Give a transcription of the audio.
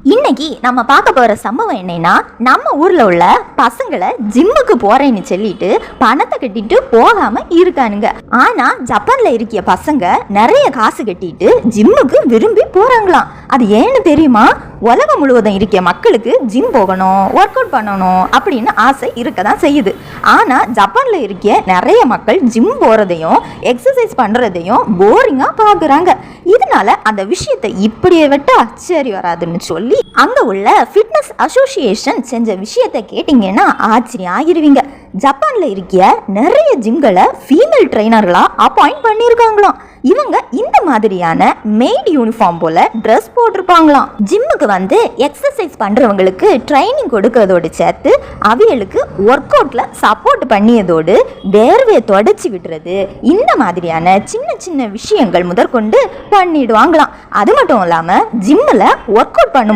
இன்னைக்கு நம்ம பார்க்க போற சம்பவம் என்னன்னா, நம்ம ஊர்ல உள்ள பசங்களை ஜிம்முக்கு போறேன்னு சொல்லிட்டு பணத்தை கட்டிட்டு போகாம இருக்கானுங்க. ஆனா ஜப்பான்ல இருக்கிய பசங்க நிறைய காசு கட்டிட்டு ஜிம்முக்கு விரும்பி போறாங்களாம். அது ஏன்னு தெரியுமா? உலகம் முழுவதும் இருக்கிய மக்களுக்கு ஜிம் போகணும், ஒர்க் அவுட் பண்ணணும் அப்படின்னு ஆசை இருக்கதான் செய்யுது. ஆனா ஜப்பான்ல இருக்கிய நிறைய மக்கள் ஜிம் போறதையும் எக்ஸசைஸ் பண்றதையும் போரிங்கா பாக்குறாங்க. இதனால அந்த விஷயத்தை இப்படியே விட்டா சரி வராதுன்னு சொல்லி அங்க உள்ள ஃபிட்னஸ் அசோசியேஷன் செஞ்ச விஷயத்தை கேட்டீங்கன்னா ஆச்சரியம் ஆகிருவீங்க. ஜப்பான்ல இருக்கிய நிறைய ஜிம்களை ஃபீமேல் ட்ரைனர்களா அப்பாயிண்ட் பண்ணியிருக்காங்களாம். இவங்க இந்த மாதிரியான மெய்ட் யூனிஃபார்ம் போல ட்ரெஸ் போட்டிருப்பாங்களாம். ஜிம்முக்கு வந்து எக்ஸசைஸ் பண்றவங்களுக்கு ட்ரைனிங் கொடுக்கறதோடு சேர்த்து அவிகளுக்கு ஒர்க் அவுட்ல சப்போர்ட் பண்ணியதோடு வேர்வையை தொடச்சி விடுறது, இந்த மாதிரியான சின்ன சின்ன விஷயங்கள் முதற்கொண்டு பண்ணிடுவாங்களாம். அது மட்டும் இல்லாம ஜிம்மில் ஒர்க் அவுட் பண்ணும்